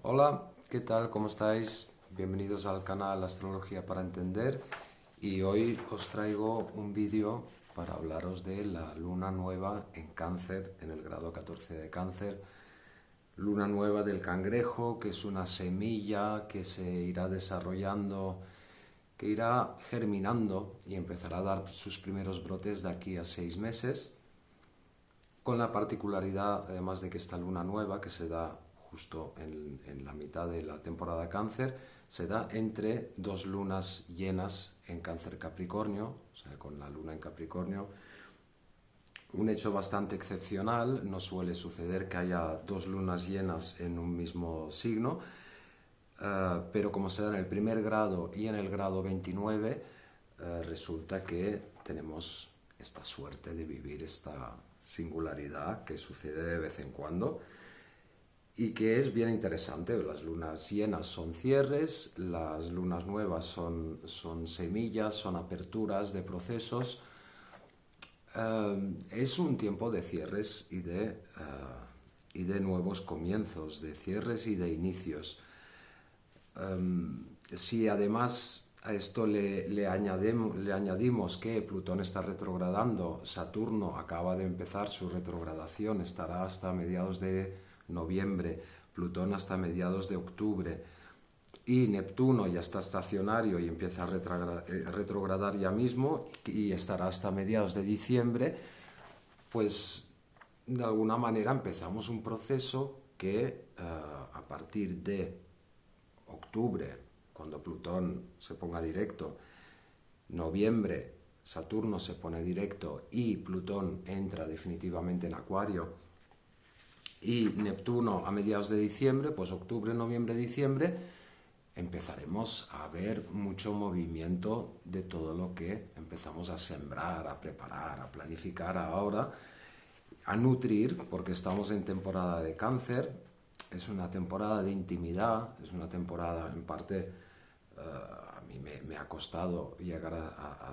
Hola, ¿qué tal? ¿Cómo estáis? Bienvenidos al canal Astrología para Entender y hoy os traigo un vídeo para hablaros de la luna nueva en Cáncer, en el grado 14 de Cáncer. Luna nueva del cangrejo, que es una semilla que se irá desarrollando, que irá germinando y empezará a dar sus primeros brotes de aquí a 6 meses, con la particularidad, además de que esta luna nueva, que se da justo en la mitad de la temporada Cáncer, se da entre dos lunas llenas en Cáncer Capricornio, o sea, con la luna en Capricornio. Un hecho bastante excepcional, no suele suceder que haya dos lunas llenas en un mismo signo, pero como se da en el primer grado y en el grado 29, resulta que tenemos esta suerte de vivir esta singularidad que sucede de vez en cuando y que es bien interesante. Las lunas llenas son cierres, las lunas nuevas son semillas, son aperturas de procesos. Es un tiempo de cierres y de nuevos comienzos, de cierres y de inicios. Si además a esto le añadimos que Plutón está retrogradando, Saturno acaba de empezar su retrogradación, estará hasta mediados de noviembre, Plutón hasta mediados de octubre, y Neptuno ya está estacionario y empieza a retrogradar ya mismo y estará hasta mediados de diciembre, pues de alguna manera empezamos un proceso que a partir de octubre, cuando Plutón se ponga directo, noviembre, Saturno se pone directo y Plutón entra definitivamente en Acuario, y Neptuno a mediados de diciembre, pues octubre, noviembre, diciembre, empezaremos a ver mucho movimiento de todo lo que empezamos a sembrar, a preparar, a planificar ahora, a nutrir, porque estamos en temporada de Cáncer. Es una temporada de intimidad, es una temporada, en parte, a mí me ha costado llegar a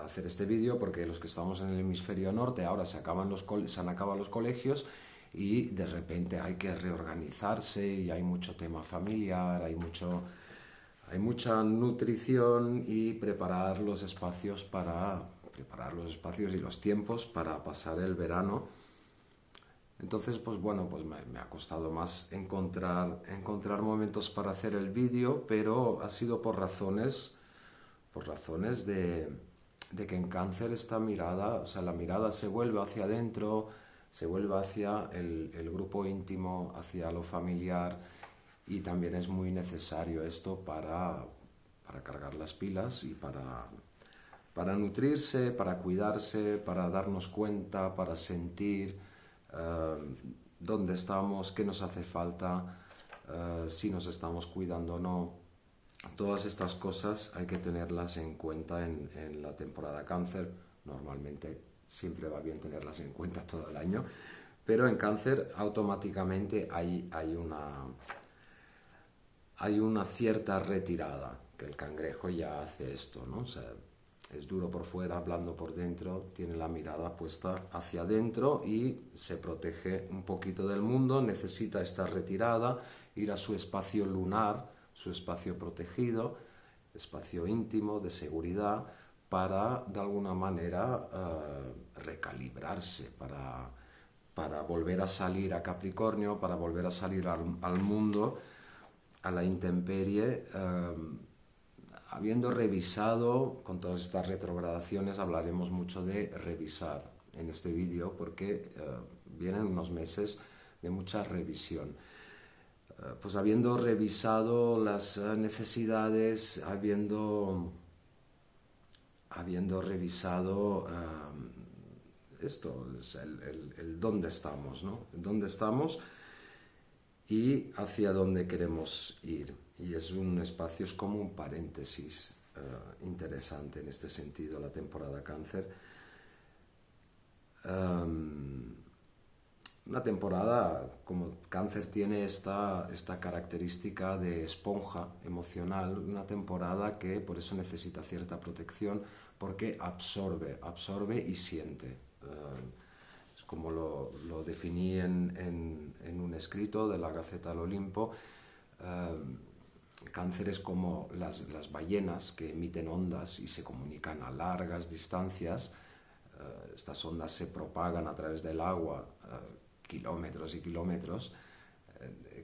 hacer este vídeo, porque los que estamos en el hemisferio norte ahora se han acabado los colegios y de repente hay que reorganizarse y hay mucho tema familiar, hay mucha nutrición y preparar los espacios y los tiempos para pasar el verano. Entonces, pues bueno, pues me ha costado más encontrar momentos para hacer el vídeo, pero ha sido por razones de que en Cáncer esta mirada, o sea, la mirada se vuelve hacia adentro, se vuelve hacia el grupo íntimo, hacia lo familiar, y también es muy necesario esto para cargar las pilas y para nutrirse, para cuidarse, para darnos cuenta, para sentir dónde estamos, qué nos hace falta, si nos estamos cuidando o no. Todas estas cosas hay que tenerlas en cuenta en la temporada Cáncer. Normalmente siempre va bien tenerlas en cuenta todo el año, pero en Cáncer automáticamente hay una cierta retirada, que el cangrejo ya hace esto, ¿no? O sea, es duro por fuera, blando por dentro, tiene la mirada puesta hacia adentro y se protege un poquito del mundo, necesita estar retirada, ir a su espacio lunar, su espacio protegido, espacio íntimo, de seguridad, para de alguna manera recalibrarse, para volver a salir a Capricornio, para volver a salir al mundo, a la intemperie, habiendo revisado. Con todas estas retrogradaciones hablaremos mucho de revisar en este vídeo, porque vienen unos meses de mucha revisión. Pues habiendo revisado las necesidades, habiendo revisado esto, el dónde estamos, ¿no? Dónde estamos y hacia dónde queremos ir. Y es un espacio, es como un paréntesis interesante en este sentido, la temporada Cáncer. Una temporada como Cáncer tiene esta característica de esponja emocional, una temporada que por eso necesita cierta protección, porque absorbe y siente. Es como lo definí en un escrito de la Gaceta del Olimpo. Cáncer es como las ballenas que emiten ondas y se comunican a largas distancias. Estas ondas se propagan a través del agua kilómetros y kilómetros.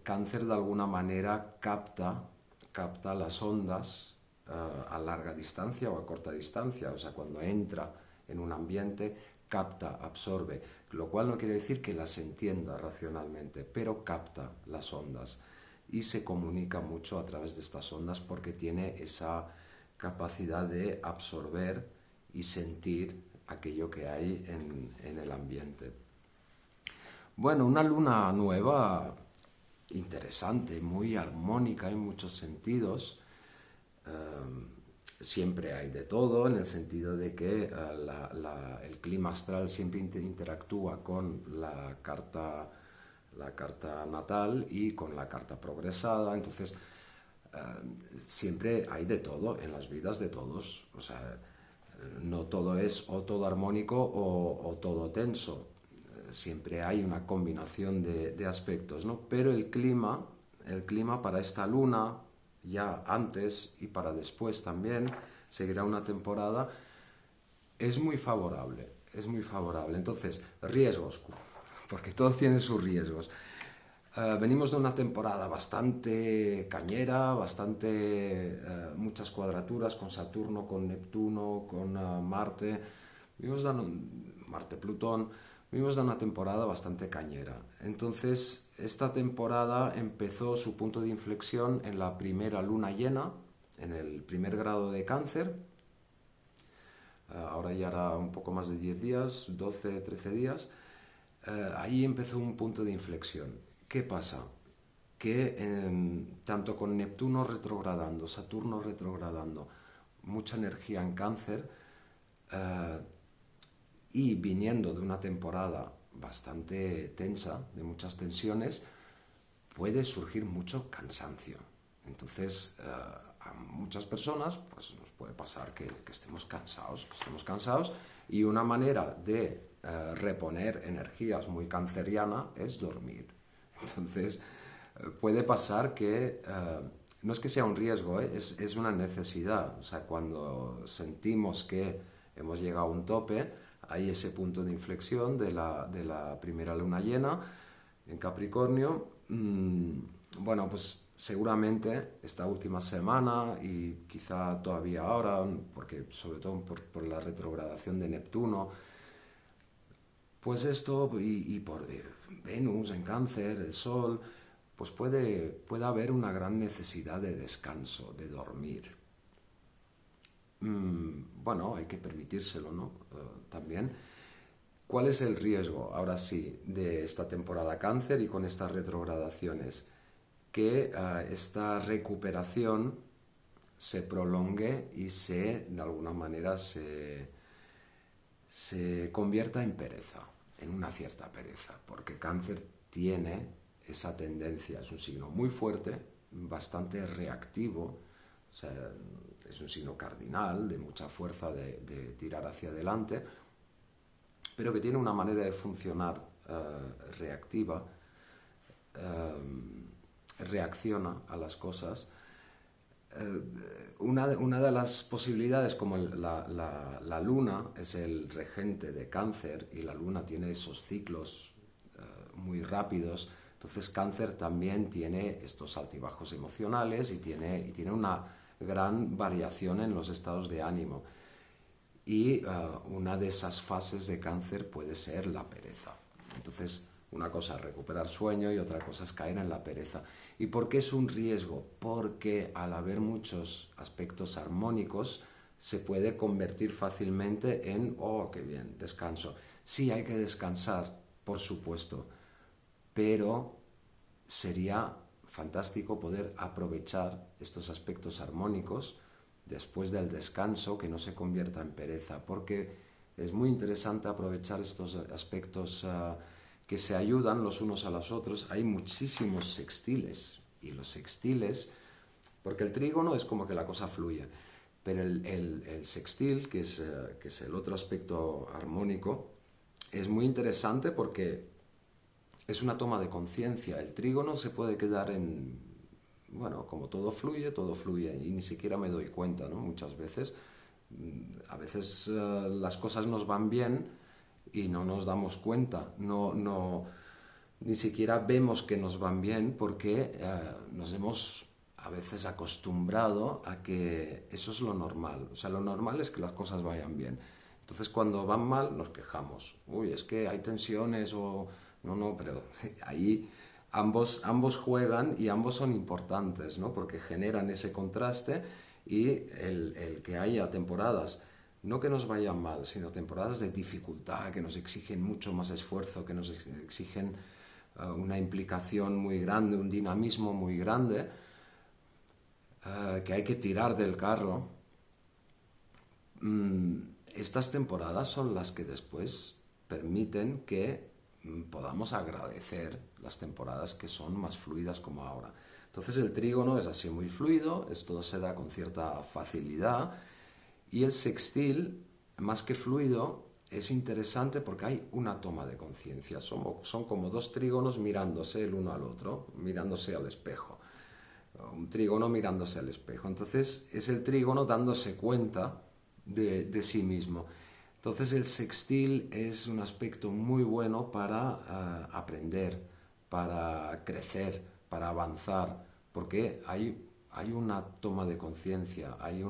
Cáncer de alguna manera capta las ondas a larga distancia o a corta distancia, o sea, cuando entra en un ambiente, capta, absorbe, lo cual no quiere decir que las entienda racionalmente, pero capta las ondas y se comunica mucho a través de estas ondas porque tiene esa capacidad de absorber y sentir aquello que hay en el ambiente. Bueno, una luna nueva interesante, muy armónica en muchos sentidos. Siempre hay de todo, en el sentido de que el clima astral siempre interactúa con la carta natal y con la carta progresada. Entonces, siempre hay de todo en las vidas de todos. O sea, no todo es o todo armónico o todo tenso. Siempre hay una combinación de aspectos, ¿no? Pero el clima para esta luna, ya antes y para después también, seguirá una temporada, es muy favorable, es muy favorable. Entonces, riesgos, porque todos tienen sus riesgos. Venimos de una temporada bastante cañera, muchas cuadraturas con Saturno, con Neptuno, con Marte, Marte-Plutón. Vimos de una temporada bastante cañera. Entonces, esta temporada empezó su punto de inflexión en la primera luna llena, en el primer grado de Cáncer. Ahora ya hará un poco más de 10 días, 12, 13 días. Ahí empezó un punto de inflexión. ¿Qué pasa? Que tanto con Neptuno retrogradando, Saturno retrogradando, mucha energía en Cáncer, y viniendo de una temporada bastante tensa, de muchas tensiones, puede surgir mucho cansancio. Entonces, a muchas personas pues, nos puede pasar que estemos cansados, y una manera de reponer energías muy canceriana es dormir. Entonces, puede pasar que no es que sea un riesgo, es una necesidad. O sea, cuando sentimos que hemos llegado a un tope, hay ese punto de inflexión de la primera luna llena en Capricornio. Bueno, pues seguramente esta última semana y quizá todavía ahora, porque sobre todo por la retrogradación de Neptuno, pues esto y por Venus en Cáncer, el Sol, pues puede haber una gran necesidad de descanso, de dormir. Bueno, hay que permitírselo, ¿no? También. ¿Cuál es el riesgo, ahora sí, de esta temporada Cáncer y con estas retrogradaciones? Que esta recuperación se prolongue y de alguna manera se convierta en pereza, en una cierta pereza, porque Cáncer tiene esa tendencia, es un signo muy fuerte, bastante reactivo, o sea, es un signo cardinal, de mucha fuerza de tirar hacia adelante, pero que tiene una manera de funcionar reactiva, reacciona a las cosas. Una de las posibilidades, como la luna es el regente de Cáncer y la luna tiene esos ciclos muy rápidos, entonces Cáncer también tiene estos altibajos emocionales y tiene una gran variación en los estados de ánimo. Y una de esas fases de Cáncer puede ser la pereza. Entonces, una cosa es recuperar sueño y otra cosa es caer en la pereza. ¿Y por qué es un riesgo? Porque al haber muchos aspectos armónicos, se puede convertir fácilmente en, oh, qué bien, descanso. Sí, hay que descansar, por supuesto, pero sería fantástico poder aprovechar estos aspectos armónicos después del descanso, que no se convierta en pereza, porque es muy interesante aprovechar estos aspectos que se ayudan los unos a los otros. Hay muchísimos sextiles, y los sextiles, porque el trígono es como que la cosa fluye, pero el sextil, que es el otro aspecto armónico, es muy interesante porque es una toma de conciencia. El trígono se puede quedar en bueno, como todo fluye y ni siquiera me doy cuenta, ¿no? Muchas veces, a veces las cosas nos van bien y no nos damos cuenta, ni siquiera vemos que nos van bien porque nos hemos a veces acostumbrado a que eso es lo normal. O sea, lo normal es que las cosas vayan bien. Entonces, cuando van mal, nos quejamos. Uy, es que hay tensiones o... No, pero ahí ambos juegan y ambos son importantes, ¿no? Porque generan ese contraste y el que haya temporadas, no que nos vayan mal, sino temporadas de dificultad, que nos exigen mucho más esfuerzo, que nos exigen una implicación muy grande, un dinamismo muy grande, que hay que tirar del carro. Estas temporadas son las que después permiten que podamos agradecer las temporadas que son más fluidas como ahora. Entonces el trígono es así muy fluido, todo se da con cierta facilidad, y el sextil, más que fluido, es interesante porque hay una toma de conciencia. Son como dos trígonos mirándose el uno al otro, mirándose al espejo. Un trígono mirándose al espejo. Entonces es el trígono dándose cuenta de sí mismo. Entonces el sextil es un aspecto muy bueno para aprender, para crecer, para avanzar, porque hay una toma de conciencia, hay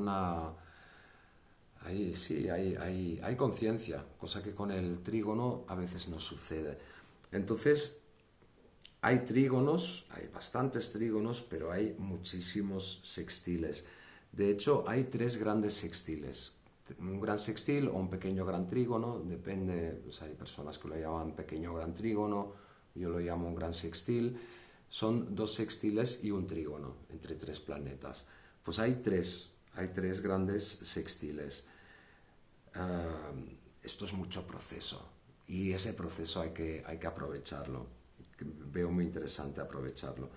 conciencia, cosa que con el trígono a veces no sucede. Entonces, hay trígonos, hay bastantes trígonos, pero hay muchísimos sextiles. De hecho, hay 3 grandes sextiles. Un gran sextil o un pequeño gran trígono, depende, pues hay personas que lo llaman pequeño gran trígono, yo lo llamo un gran sextil. Son 2 sextiles y un trígono entre 3 planetas. Pues hay tres grandes sextiles. Esto es mucho proceso y ese proceso hay que aprovecharlo. Veo muy interesante aprovecharlo.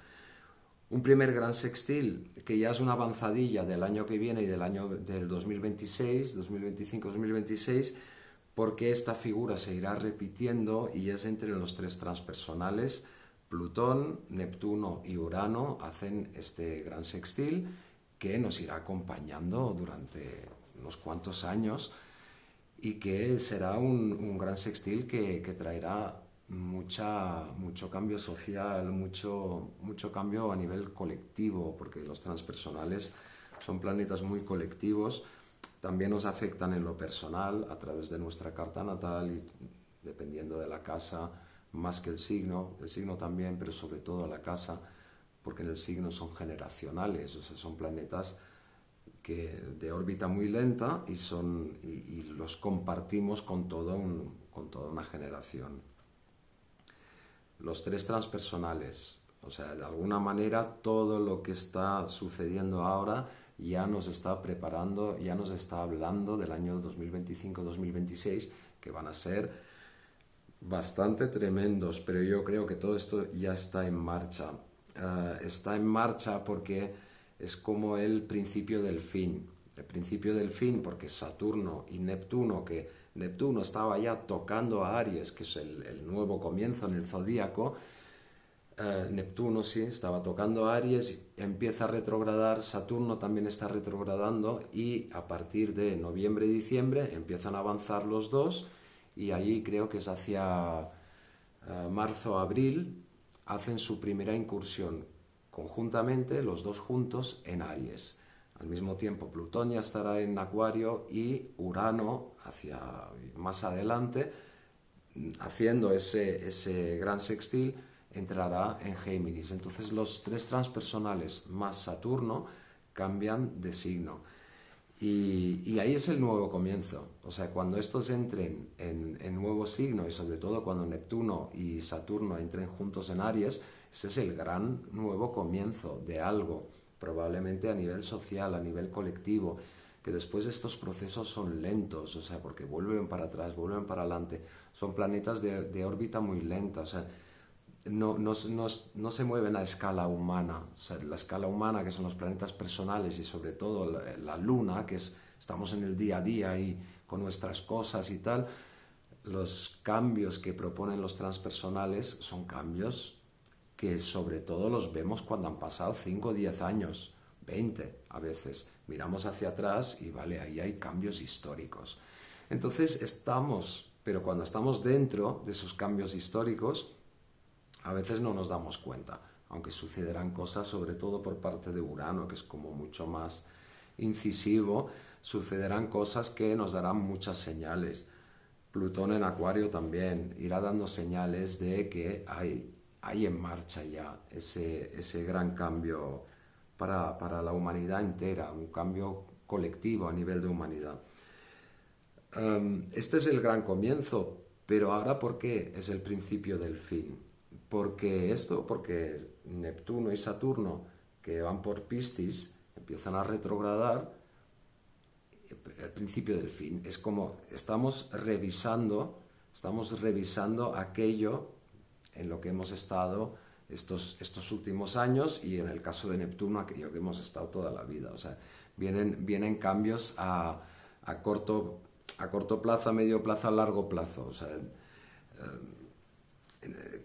Un primer gran sextil, que ya es una avanzadilla del año que viene y del 2026, 2025, 2026, porque esta figura se irá repitiendo y es entre los 3 transpersonales. Plutón, Neptuno y Urano hacen este gran sextil que nos irá acompañando durante unos cuantos años y que será un gran sextil que traerá mucho cambio social, mucho cambio a nivel colectivo, porque los transpersonales son planetas muy colectivos, también nos afectan en lo personal a través de nuestra carta natal y dependiendo de la casa, más que el signo también, pero sobre todo la casa, porque en el signo son generacionales, o sea, son planetas de órbita muy lenta y los compartimos con toda una generación. Los 3 transpersonales, o sea, de alguna manera todo lo que está sucediendo ahora ya nos está preparando, ya nos está hablando del año 2025-2026, que van a ser bastante tremendos, pero yo creo que todo esto ya está en marcha. Está en marcha porque es como el principio del fin. El principio del fin porque Saturno y Neptuno, que Neptuno estaba ya tocando a Aries, que es el nuevo comienzo en el zodíaco. Neptuno sí, estaba tocando a Aries, empieza a retrogradar, Saturno también está retrogradando y a partir de noviembre y diciembre empiezan a avanzar los dos y ahí creo que es hacia marzo-abril hacen su primera incursión conjuntamente, los dos juntos en Aries. Al mismo tiempo Plutón ya estará en Acuario y Urano hacia más adelante, haciendo ese gran sextil, entrará en Géminis. Entonces los 3 transpersonales más Saturno cambian de signo. Y ahí es el nuevo comienzo. O sea, cuando estos entren en nuevo signo y sobre todo cuando Neptuno y Saturno entren juntos en Aries, ese es el gran nuevo comienzo de algo, probablemente a nivel social, a nivel colectivo, que después estos procesos son lentos, o sea, porque vuelven para atrás, vuelven para adelante, son planetas de órbita muy lenta, o sea, no se mueven a escala humana, o sea, la escala humana, que son los planetas personales y sobre todo la Luna, que estamos en el día a día y con nuestras cosas y tal, los cambios que proponen los transpersonales son cambios que sobre todo los vemos cuando han pasado 5 o 10 años, 20 a veces. Miramos hacia atrás y vale, ahí hay cambios históricos. Entonces pero cuando estamos dentro de esos cambios históricos, a veces no nos damos cuenta, aunque sucederán cosas, sobre todo por parte de Urano, que es como mucho más incisivo, sucederán cosas que nos darán muchas señales. Plutón en Acuario también irá dando señales de que hay en marcha ya ese gran cambio para la humanidad entera, un cambio colectivo a nivel de humanidad. Este es el gran comienzo, pero ahora ¿por qué es el principio del fin? Porque Neptuno y Saturno, que van por Piscis, empiezan a retrogradar. El principio del fin es como estamos revisando aquello en lo que hemos estado estos últimos años, y en el caso de Neptuno aquello que hemos estado toda la vida. O sea, vienen cambios a corto plazo, a medio plazo, a largo plazo. O sea,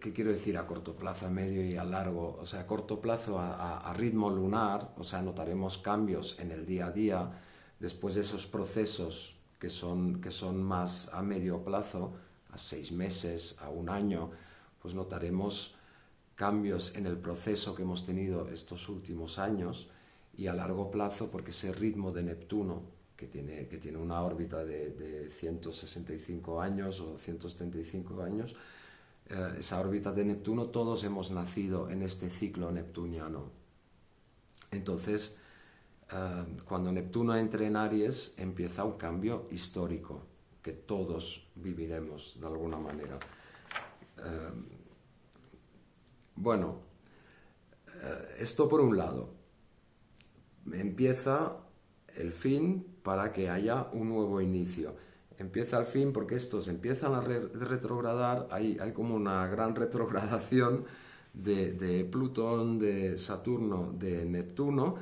¿qué quiero decir a corto plazo, a medio y a largo? O sea, a corto plazo a ritmo lunar, o sea, notaremos cambios en el día a día. Después de esos procesos que son más a medio plazo, a 6 meses, a 1 año, pues notaremos cambios en el proceso que hemos tenido estos últimos años, y a largo plazo, porque ese ritmo de Neptuno, que tiene una órbita de 165 años o 175 años, esa órbita de Neptuno, todos hemos nacido en este ciclo neptuniano. Entonces, cuando Neptuno entre en Aries, empieza un cambio histórico que todos viviremos de alguna manera. Esto por un lado. Empieza el fin para que haya un nuevo inicio. Empieza el fin porque estos empiezan a retrogradar, hay como una gran retrogradación de Plutón, de Saturno, de Neptuno,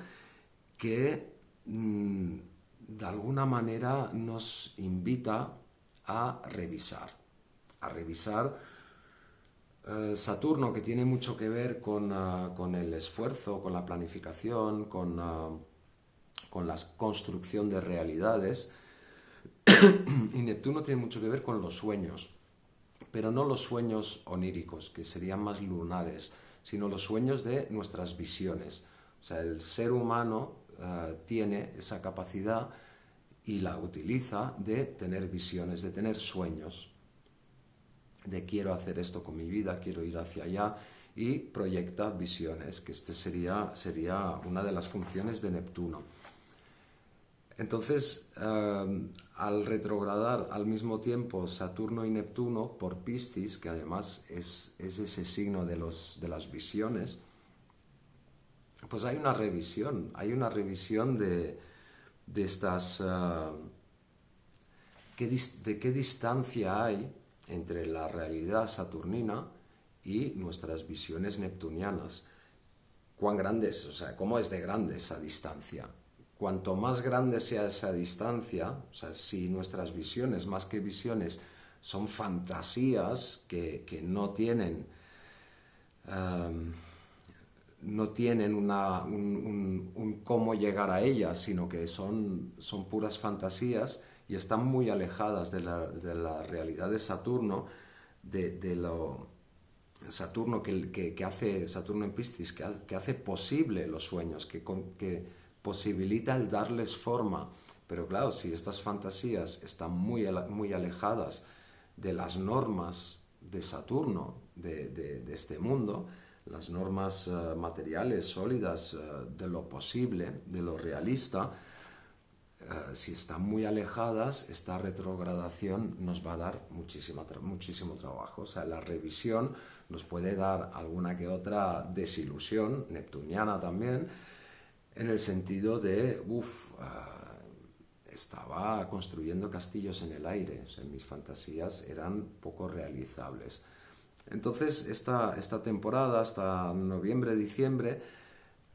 que de alguna manera nos invita a revisar. Saturno, que tiene mucho que ver con el esfuerzo, con la planificación, con la construcción de realidades, y Neptuno tiene mucho que ver con los sueños, pero no los sueños oníricos, que serían más lunares, sino los sueños de nuestras visiones. O sea, el ser humano tiene esa capacidad y la utiliza de tener visiones, de tener sueños, de quiero hacer esto con mi vida, quiero ir hacia allá, y proyecta visiones, que sería una de las funciones de Neptuno. Entonces, al retrogradar al mismo tiempo Saturno y Neptuno por Piscis, que además es ese signo de las visiones, pues hay una revisión de estas... de qué distancia hay entre la realidad saturnina y nuestras visiones neptunianas. ¿Cuán grande es? O sea, ¿cómo es de grande esa distancia? Cuanto más grande sea esa distancia, o sea, si nuestras visiones, más que visiones, son fantasías que no tienen un cómo llegar a ellas, sino que son puras fantasías y están muy alejadas de la realidad de Saturno, de lo Saturno que hace Saturno en Piscis, que hace posible los sueños, que posibilita el darles forma. Pero claro, si estas fantasías están muy alejadas de las normas de Saturno, de este mundo, las normas materiales, sólidas, de lo posible, de lo realista, si están muy alejadas, esta retrogradación nos va a dar muchísimo trabajo. O sea, la revisión nos puede dar alguna que otra desilusión, neptuniana también, en el sentido de, estaba construyendo castillos en el aire, o sea, mis fantasías eran poco realizables. Entonces, esta temporada, hasta noviembre, diciembre,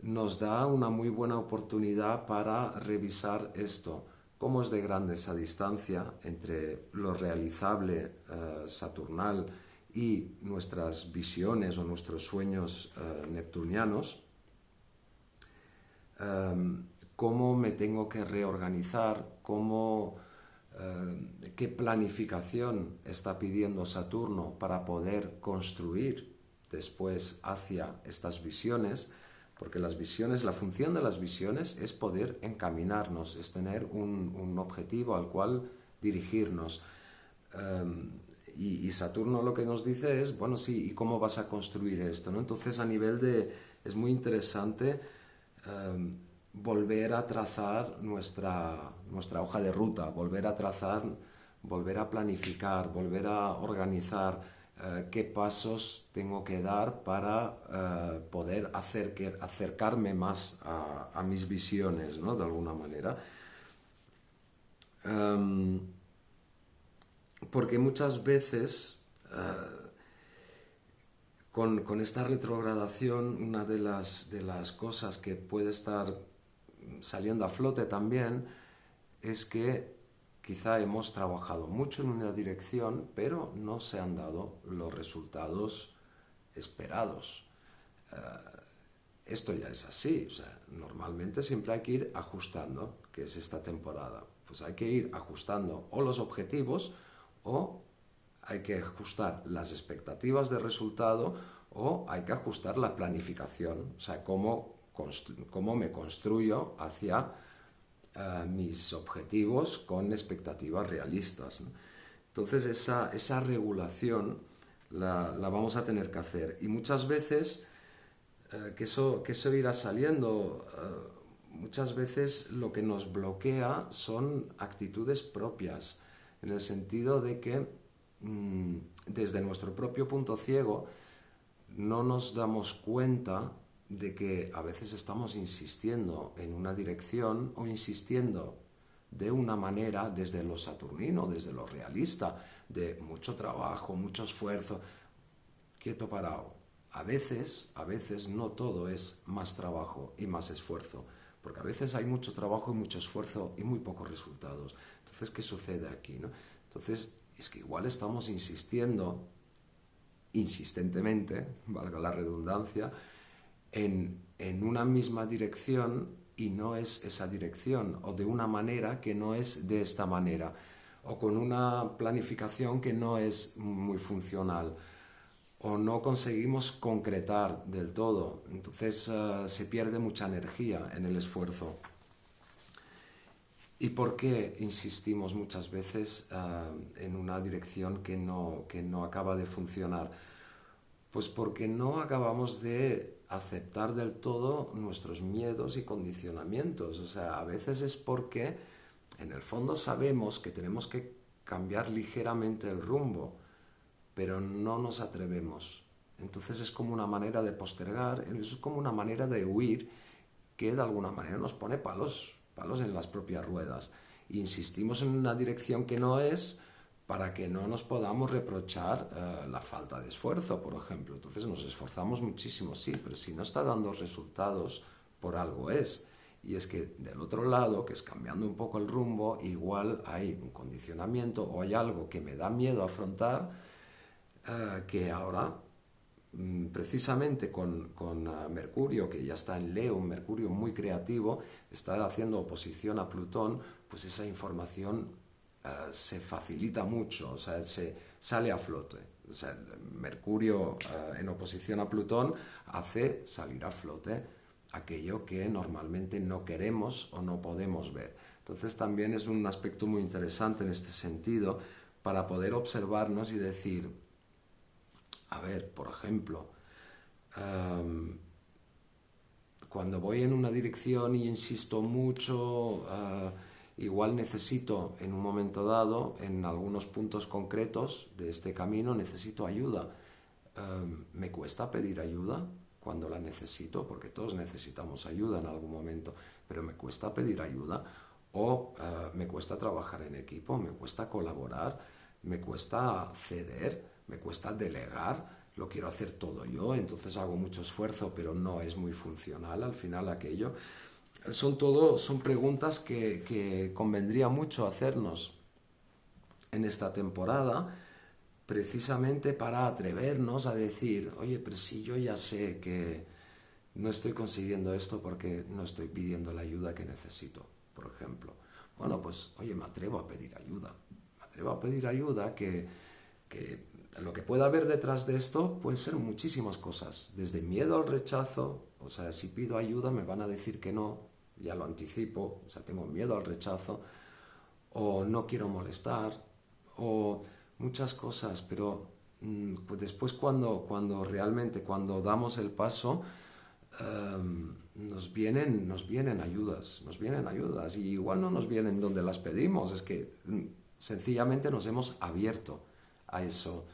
nos da una muy buena oportunidad para revisar esto. ¿Cómo es de grande esa distancia entre lo realizable saturnal y nuestras visiones o nuestros sueños neptunianos, cómo me tengo que reorganizar, qué planificación está pidiendo Saturno para poder construir después hacia estas visiones, porque las visiones, la función de las visiones es poder encaminarnos, es tener un objetivo al cual dirigirnos. Y Saturno lo que nos dice es, bueno, sí, ¿y cómo vas a construir esto, ¿no? Entonces, es muy interesante volver a trazar nuestra hoja de ruta, volver a planificar, volver a organizar qué pasos tengo que dar para poder acercarme más a mis visiones, ¿no? De alguna manera. Porque muchas veces con esta retrogradación, una de las cosas que puede estar saliendo a flote también es que quizá hemos trabajado mucho en una dirección, pero no se han dado los resultados esperados. Esto ya es así, o sea, normalmente siempre hay que ir ajustando, que es esta temporada. Pues hay que ir ajustando o los objetivos o hay que ajustar las expectativas de resultado o hay que ajustar la planificación, o sea, cómo me construyo hacia mis objetivos con expectativas realistas, ¿no? Entonces esa regulación la vamos a tener que hacer y muchas veces que eso irá saliendo, muchas veces lo que nos bloquea son actitudes propias, en el sentido de que desde nuestro propio punto ciego no nos damos cuenta de que a veces estamos insistiendo en una dirección o insistiendo de una manera desde lo saturnino, desde lo realista, de mucho trabajo, mucho esfuerzo, quieto parado. A veces no todo es más trabajo y más esfuerzo, porque a veces hay mucho trabajo y mucho esfuerzo y muy pocos resultados. Entonces, ¿qué sucede aquí, no? Entonces, es que igual estamos insistiendo, insistentemente, valga la redundancia, en una misma dirección y no es esa dirección, o de una manera que no es de esta manera, o con una planificación que no es muy funcional, o no conseguimos concretar del todo. Entonces se pierde mucha energía en el esfuerzo. ¿Y por qué insistimos muchas veces en una dirección que no acaba de funcionar? Pues porque no acabamos de aceptar del todo nuestros miedos y condicionamientos. O sea, a veces es porque en el fondo sabemos que tenemos que cambiar ligeramente el rumbo, pero no nos atrevemos. Entonces es como una manera de postergar, es como una manera de huir que de alguna manera nos pone palos en las propias ruedas. Insistimos en una dirección que no es, para que no nos podamos reprochar la falta de esfuerzo, por ejemplo. Entonces nos esforzamos muchísimo, sí, pero si no está dando resultados, por algo es. Y es que del otro lado, que es cambiando un poco el rumbo, igual hay un condicionamiento o hay algo que me da miedo afrontar, que ahora, precisamente con Mercurio, que ya está en Leo, un Mercurio muy creativo, está haciendo oposición a Plutón, pues esa información se facilita mucho, o sea, se sale a flote. O sea, Mercurio en oposición a Plutón hace salir a flote aquello que normalmente no queremos o no podemos ver. Entonces también es un aspecto muy interesante en este sentido para poder observarnos y decir, a ver, por ejemplo, cuando voy en una dirección y insisto mucho, igual necesito en un momento dado, en algunos puntos concretos de este camino, necesito ayuda. ¿Me cuesta pedir ayuda cuando la necesito? Porque todos necesitamos ayuda en algún momento, pero me cuesta pedir ayuda o me cuesta trabajar en equipo, me cuesta colaborar, me cuesta ceder, me cuesta delegar, lo quiero hacer todo yo, entonces hago mucho esfuerzo, pero no es muy funcional al final aquello. Son preguntas que convendría mucho hacernos en esta temporada precisamente para atrevernos a decir, oye, pero si yo ya sé que no estoy consiguiendo esto porque no estoy pidiendo la ayuda que necesito, por ejemplo. Bueno, pues, oye, me atrevo a pedir ayuda. Me atrevo a pedir ayuda que lo que pueda haber detrás de esto pueden ser muchísimas cosas. Desde miedo al rechazo, o sea, si pido ayuda me van a decir que no, ya lo anticipo, o sea, tengo miedo al rechazo, o no quiero molestar, o muchas cosas, pero pues después cuando realmente, cuando damos el paso, nos vienen ayudas, y igual no nos vienen donde las pedimos, es que sencillamente nos hemos abierto a eso,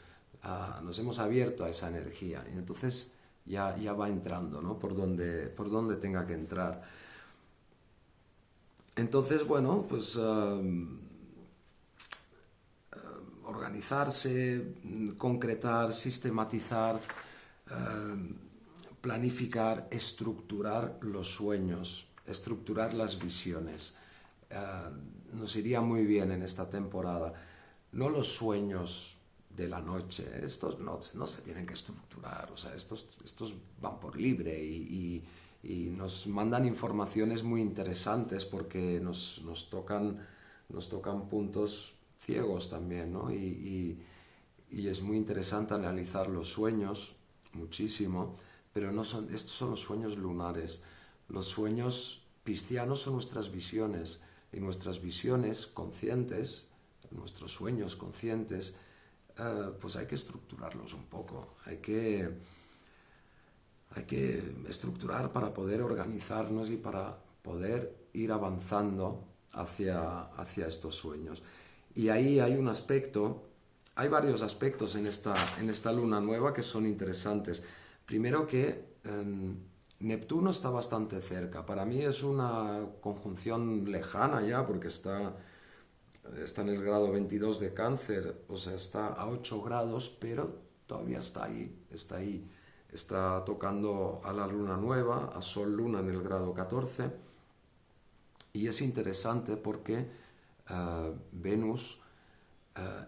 nos hemos abierto a esa energía, y entonces ya va entrando, ¿no? Por donde tenga que entrar. Entonces, bueno, pues organizarse, concretar, sistematizar, planificar, estructurar los sueños, estructurar las visiones. Nos iría muy bien en esta temporada. No los sueños de la noche, estos no se tienen que estructurar, o sea, estos van por libre y nos mandan informaciones muy interesantes porque nos tocan puntos ciegos también, ¿no? Y es muy interesante analizar los sueños muchísimo, pero estos son los sueños lunares. Los sueños piscianos son nuestras visiones, y nuestras visiones conscientes, nuestros sueños conscientes, pues hay que estructurarlos un poco, hay que estructurar para poder organizarnos y para poder ir avanzando hacia estos sueños. Y ahí hay varios aspectos en esta luna nueva que son interesantes. Primero que Neptuno está bastante cerca. Para mí es una conjunción lejana ya, porque está en el grado 22 de Cáncer, o sea, está a 8 grados, pero todavía está ahí. Está tocando a la luna nueva, a Sol-Luna en el grado 14, y es interesante porque Venus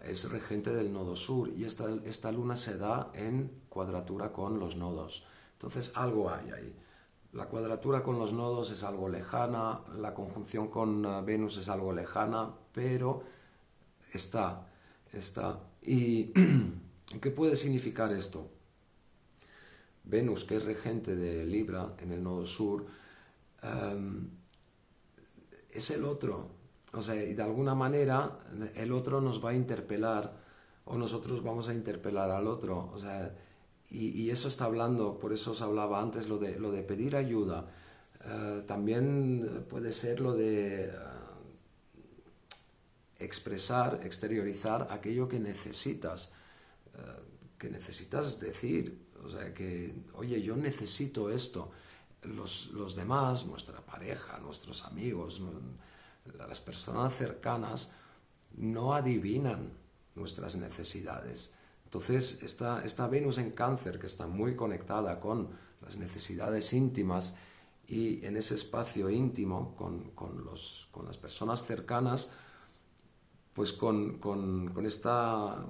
es regente del nodo sur, y esta luna se da en cuadratura con los nodos. Entonces algo hay ahí. La cuadratura con los nodos es algo lejana, la conjunción con Venus es algo lejana, pero está. ¿Y qué puede significar esto? Venus, que es regente de Libra en el nodo sur, es el otro. O sea, y de alguna manera el otro nos va a interpelar, o nosotros vamos a interpelar al otro. O sea, y eso está hablando, por eso os hablaba antes lo de pedir ayuda. También puede ser lo de expresar, exteriorizar aquello que necesitas decir. O sea, que, oye, yo necesito esto. Los demás, nuestra pareja, nuestros amigos, las personas cercanas, no adivinan nuestras necesidades. Entonces, esta Venus en Cáncer, que está muy conectada con las necesidades íntimas, y en ese espacio íntimo, con las personas cercanas, pues con esta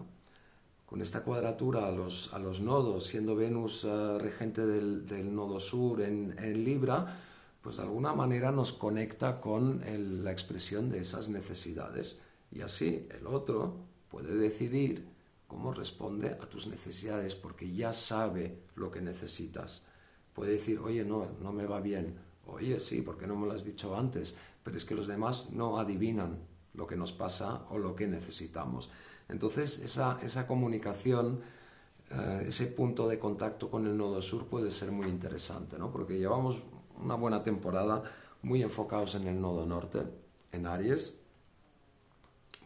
cuadratura a los nodos, siendo Venus regente del nodo sur en Libra, pues de alguna manera nos conecta con la expresión de esas necesidades. Y así el otro puede decidir cómo responde a tus necesidades, porque ya sabe lo que necesitas. Puede decir, oye, no me va bien. Oye, sí, ¿por qué no me lo has dicho antes? Pero es que los demás no adivinan lo que nos pasa o lo que necesitamos. Entonces, esa comunicación, ese punto de contacto con el nodo sur puede ser muy interesante, ¿no? Porque llevamos una buena temporada muy enfocados en el nodo norte, en Aries.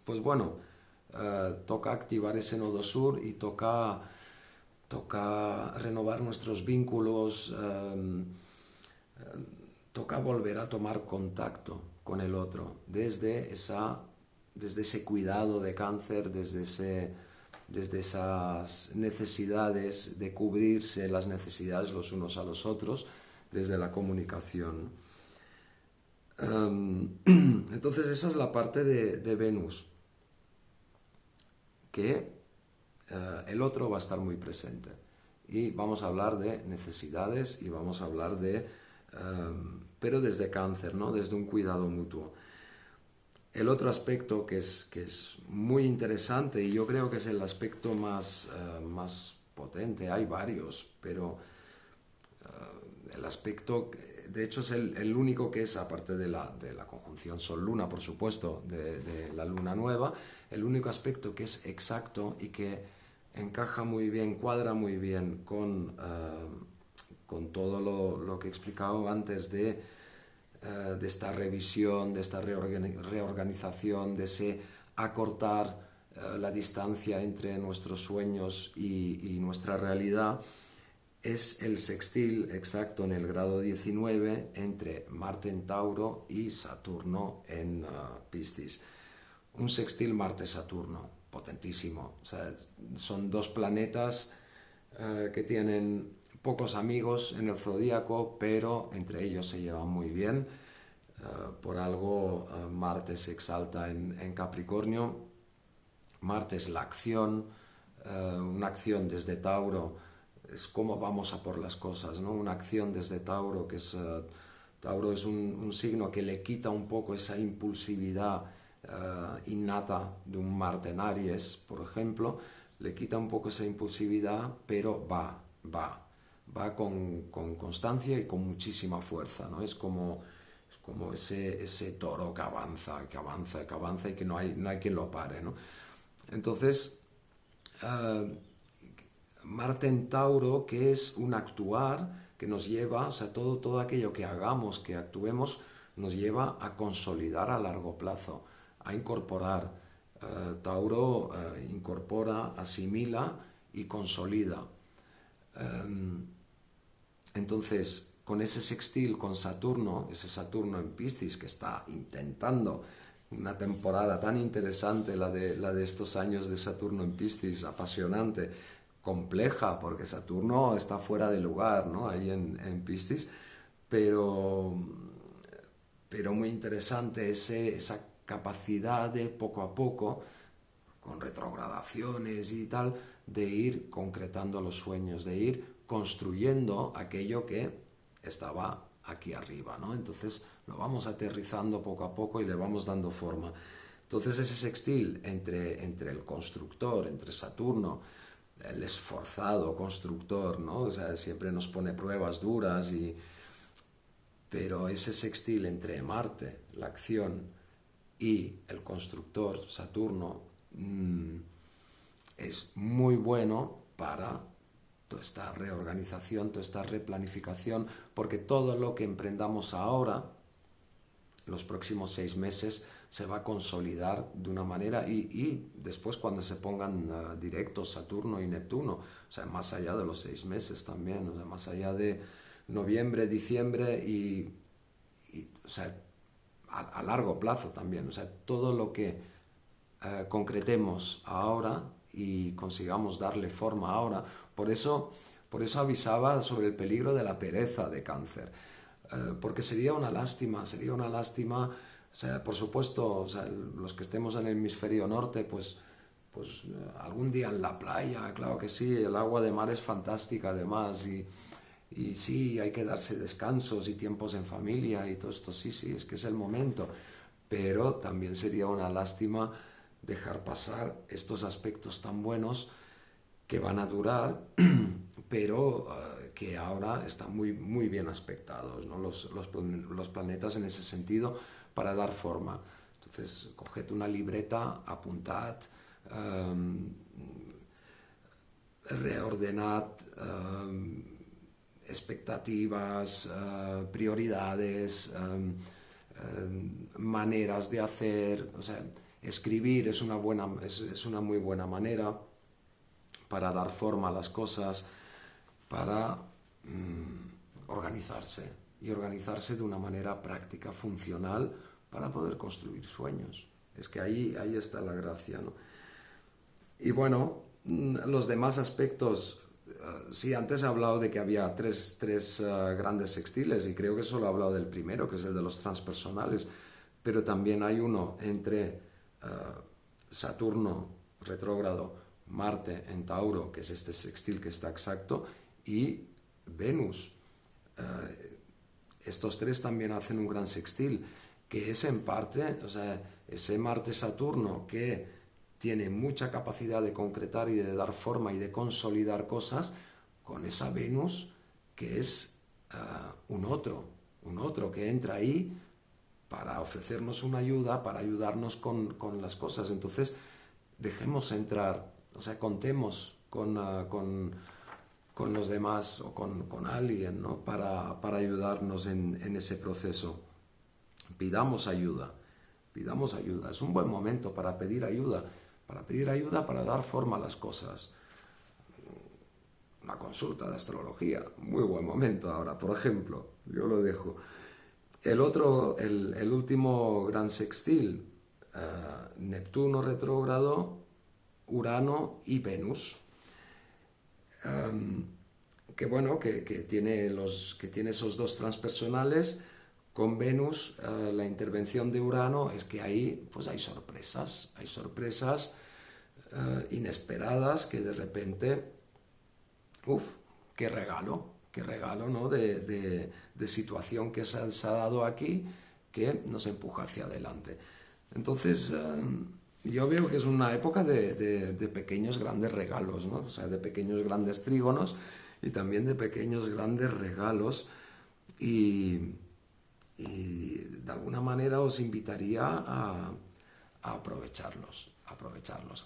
Pues bueno, toca activar ese nodo sur y toca renovar nuestros vínculos, toca volver a tomar contacto con el otro desde ese cuidado de Cáncer, desde esas necesidades de cubrirse las necesidades los unos a los otros, desde la comunicación. Entonces esa es la parte de Venus, que el otro va a estar muy presente. Y vamos a hablar de necesidades y vamos a hablar de, pero desde Cáncer, ¿no? Desde un cuidado mutuo. El otro aspecto que es muy interesante y yo creo que es el aspecto más potente, hay varios, pero el aspecto, de hecho es el único que es, aparte de la conjunción Sol-Luna, por supuesto, de la Luna nueva, el único aspecto que es exacto y que encaja muy bien, cuadra muy bien con todo lo que he explicado antes de esta revisión, de esta reorganización, de ese acortar la distancia entre nuestros sueños y nuestra realidad, es el sextil exacto en el grado 19 entre Marte en Tauro y Saturno en Piscis. Un sextil Marte-Saturno, potentísimo. O sea, son dos planetas que tienen pocos amigos en el zodíaco, pero entre ellos se llevan muy bien. Por algo Marte se exalta en Capricornio. Marte es la acción, una acción desde Tauro es cómo vamos a por las cosas, ¿no? Una acción desde Tauro, que es Tauro es un signo que le quita un poco esa impulsividad innata de un Marte en Aries, por ejemplo, le quita un poco esa impulsividad, pero va con constancia y con muchísima fuerza, ¿no? Es como ese toro que avanza y que no hay quien lo pare, ¿no? Entonces, Marte en Tauro, que es un actuar que nos lleva, o sea, todo aquello que hagamos, que actuemos, nos lleva a consolidar a largo plazo, a incorporar. Tauro incorpora, asimila y consolida. Entonces, con ese sextil con Saturno, ese Saturno en Piscis que está intentando una temporada tan interesante, la de estos años de Saturno en Piscis, apasionante, compleja, porque Saturno está fuera de lugar, ¿no? Ahí en Piscis, pero muy interesante esa capacidad de poco a poco, con retrogradaciones y tal, de ir concretando los sueños, de ir construyendo aquello que estaba aquí arriba, ¿no? Entonces lo vamos aterrizando poco a poco y le vamos dando forma. Entonces ese sextil entre el constructor, entre Saturno, el esforzado constructor, ¿no? O sea, siempre nos pone pruebas duras, pero ese sextil entre Marte, la acción, y el constructor, Saturno, es muy bueno para toda esta reorganización, toda esta replanificación, porque todo lo que emprendamos ahora, los próximos 6 meses, se va a consolidar de una manera y después cuando se pongan directos Saturno y Neptuno, o sea, más allá de los 6 meses también, o sea, más allá de noviembre, diciembre o sea, a largo plazo también, o sea, todo lo que concretemos ahora y consigamos darle forma ahora. Por eso avisaba sobre el peligro de la pereza de Cáncer, porque sería una lástima, o sea, por supuesto, o sea, los que estemos en el hemisferio norte, pues algún día en la playa, claro que sí, el agua de mar es fantástica además, y sí, hay que darse descansos y tiempos en familia y todo esto, sí, es que es el momento, pero también sería una lástima dejar pasar estos aspectos tan buenos que van a durar, pero que ahora están muy, muy bien aspectados, ¿no? Los planetas en ese sentido para dar forma. Entonces, coged una libreta, apuntad, reordenad expectativas, prioridades, maneras de hacer, o sea, escribir es una muy buena manera para dar forma a las cosas, para organizarse de una manera práctica, funcional, para poder construir sueños. Es que ahí está la gracia, ¿no? Y bueno, los demás aspectos, sí, antes he hablado de que había tres grandes sextiles y creo que solo he hablado del primero, que es el de los transpersonales, pero también hay uno entre Saturno retrógrado Marte en Tauro, que es este sextil que está exacto, y Venus. Estos tres también hacen un gran sextil, que es en parte, o sea, ese Marte-Saturno que tiene mucha capacidad de concretar y de dar forma y de consolidar cosas, con esa Venus que es un otro que entra ahí para ofrecernos una ayuda, para ayudarnos con las cosas. Entonces, dejemos entrar, o sea, contemos con los demás o con alguien, ¿no? para ayudarnos en ese proceso. Pidamos ayuda, pidamos ayuda. Es un buen momento para pedir ayuda, para dar forma a las cosas. Una consulta de astrología, muy buen momento ahora, por ejemplo, yo lo dejo. El último gran sextil, Neptuno retrógrado, Urano y Venus. Que bueno, que tiene esos dos transpersonales. Con Venus, la intervención de Urano es que ahí pues hay sorpresas inesperadas que de repente, qué regalo, ¿no? de situación que se ha dado aquí que nos empuja hacia adelante. Entonces, yo veo que es una época de pequeños grandes regalos, ¿no? O sea, de pequeños grandes trígonos y también de pequeños grandes regalos y de alguna manera os invitaría a aprovecharlos,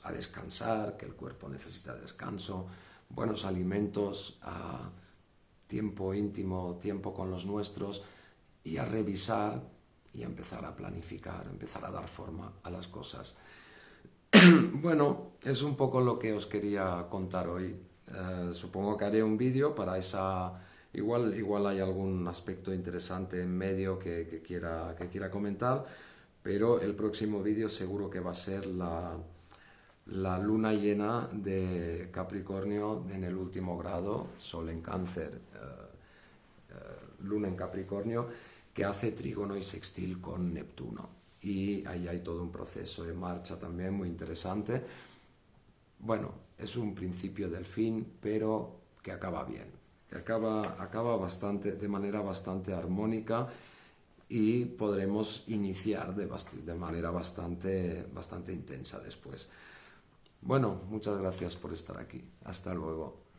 a descansar, que el cuerpo necesita descanso, buenos alimentos, tiempo íntimo, tiempo con los nuestros y a revisar y a empezar a planificar, empezar a dar forma a las cosas. Bueno, es un poco lo que os quería contar hoy. Supongo que haré un vídeo para esa. Igual hay algún aspecto interesante en medio que quiera comentar, pero el próximo vídeo seguro que va a ser la luna llena de Capricornio en el último grado, Sol en Cáncer, luna en Capricornio, que hace trígono y sextil con Neptuno. Y ahí hay todo un proceso en marcha también muy interesante. Bueno, es un principio del fin, pero que acaba bien, que acaba de manera bastante armónica y podremos iniciar de manera bastante intensa después. Bueno, muchas gracias por estar aquí. Hasta luego.